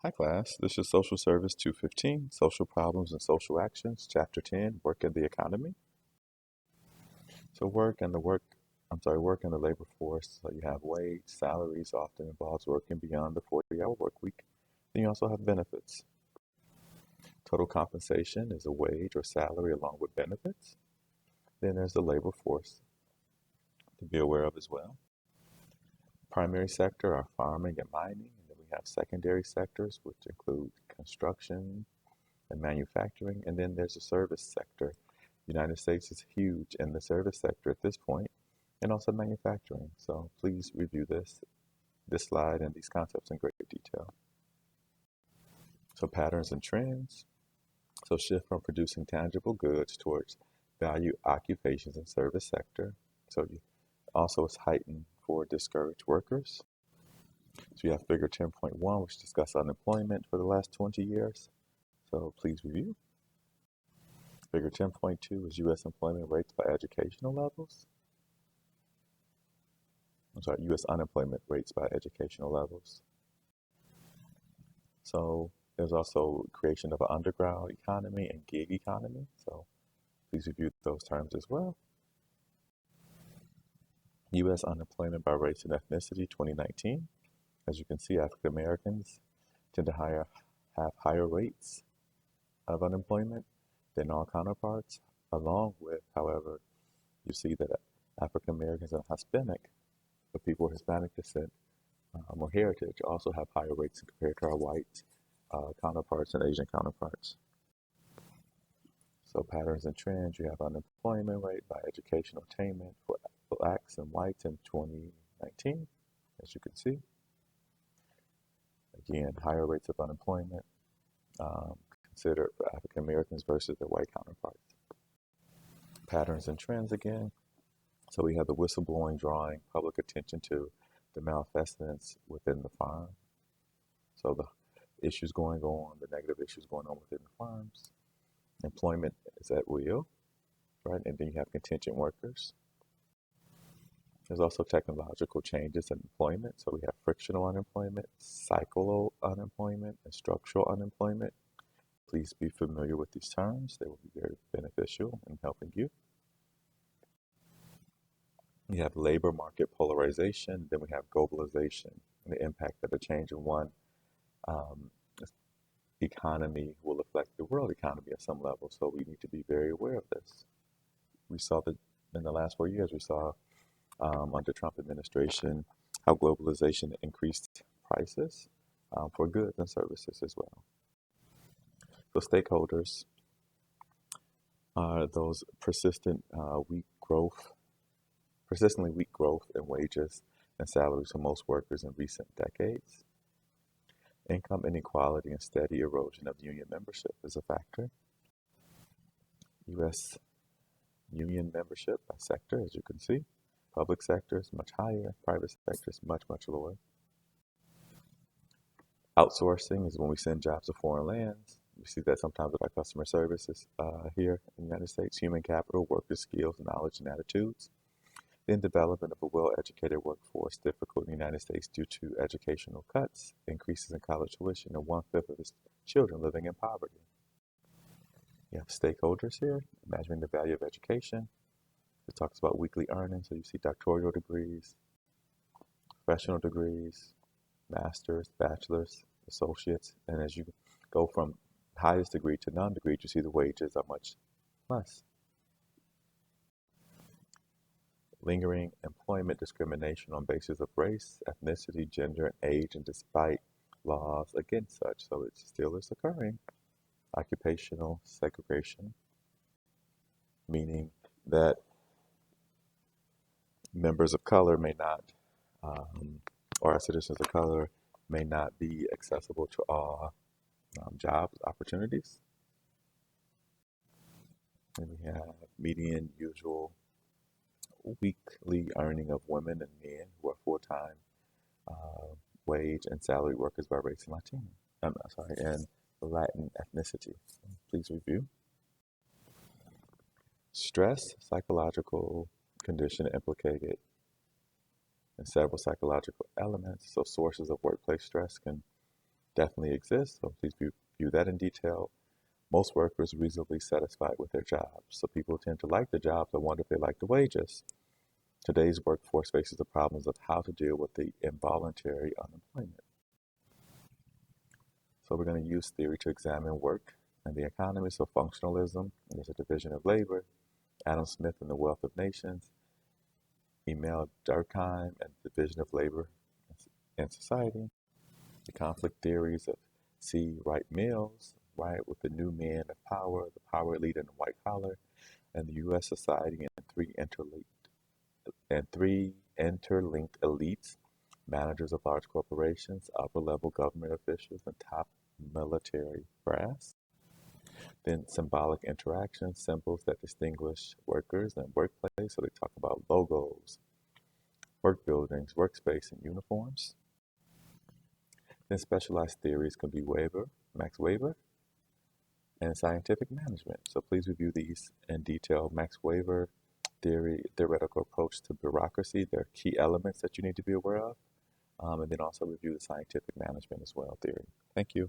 Hi class, this is Social Service 215, Social Problems and Social Actions, Chapter 10, Work in the Economy. So work in the labor force. So you have wage, salaries often involves working beyond the 40-hour work week. Then you also have benefits. Total compensation is a wage or salary along with benefits. Then there's the labor force to be aware of as well. Primary sector are farming and mining, and then we have secondary sectors, which include construction and manufacturing, and then there's the service sector. The United States is huge in the service sector at this point, and also manufacturing. So please review this slide and these concepts in great detail. So patterns and trends. So shift from producing tangible goods towards value occupations and service sector. So you also is heightened for discouraged workers. So you have figure 10.1, which discusses unemployment for the last 20 years. So please review. Figure 10.2 is U.S. employment rates by educational levels. U.S. unemployment rates by educational levels. So there's also creation of an underground economy and gig economy. So please review those terms as well. U.S. unemployment by race and ethnicity 2019. As you can see, African Americans tend to have higher rates of unemployment than all counterparts, along with, however, you see that African Americans and Hispanic, the people of Hispanic descent or heritage, also have higher rates compared to our white counterparts and Asian counterparts. So patterns and trends, you have unemployment rate by educational attainment for blacks and whites in 2019, as you can see. Again, higher rates of unemployment considered for African Americans versus their white counterparts. Patterns and trends again. So we have the whistleblowing drawing public attention to the malfeasance within the farm. So the issues going on, the negative issues going on within the farms. Employment is at will, right? And then you have contingent workers. There's also technological changes in employment. So we have frictional unemployment, cyclical unemployment, and structural unemployment. Please be familiar with these terms. They will be very beneficial in helping you. We have labor market polarization, then we have globalization, and the impact that a change in one economy will affect the world economy at some level. So we need to be very aware of this. We saw that in the last 4 years, we saw under Trump administration how globalization increased prices for goods and services as well. So stakeholders are those persistently weak growth in wages and salaries for most workers in recent decades. Income inequality and steady erosion of union membership is a factor. U.S. union membership by sector, as you can see. Public sector is much higher, private sector is much, much lower. Outsourcing is when we send jobs to foreign lands. We see that sometimes with our customer services here in the United States. Human capital, worker skills, knowledge, and attitudes. Then development of a well-educated workforce difficult in the United States due to educational cuts, increases in college tuition, and 1/5 of its children living in poverty. You have stakeholders here, measuring the value of education. It talks about weekly earnings, so you see doctoral degrees, professional degrees, masters, bachelors, associates, and as you go from highest degree to non-degree, you see the wages are much less. Lingering employment discrimination on basis of race, ethnicity, gender, and age, and despite laws against such, so it still is occurring. Occupational segregation, meaning that members of color may not, or citizens of color may not be accessible to all job opportunities. And we have median usual weekly earning of women and men who are full-time wage and salary workers by race and and Latin ethnicity. Please review. Stress, psychological condition implicated in several psychological elements. So sources of workplace stress can definitely exists, so please view that in detail. Most workers are reasonably satisfied with their jobs, so people tend to like the jobs and wonder if they like the wages. Today's workforce faces the problems of how to deal with the involuntary unemployment. So we're going to use theory to examine work and the economy. So functionalism is a division of labor. Adam Smith and the Wealth of Nations. Emile Durkheim and the division of labor and society. The conflict theories of C. Wright Mills, right, with the new men of power, the power elite and the white collar, and the U.S. society three interlinked elites, managers of large corporations, upper-level government officials, and top military brass. Then symbolic interactions, symbols that distinguish workers and workplace. So they talk about logos, work buildings, workspace, and uniforms. Then specialized theories can be Max Weber, and scientific management. So please review these in detail. Max Weber theoretical approach to bureaucracy. There are key elements that you need to be aware of. And then also review the scientific management as well theory. Thank you.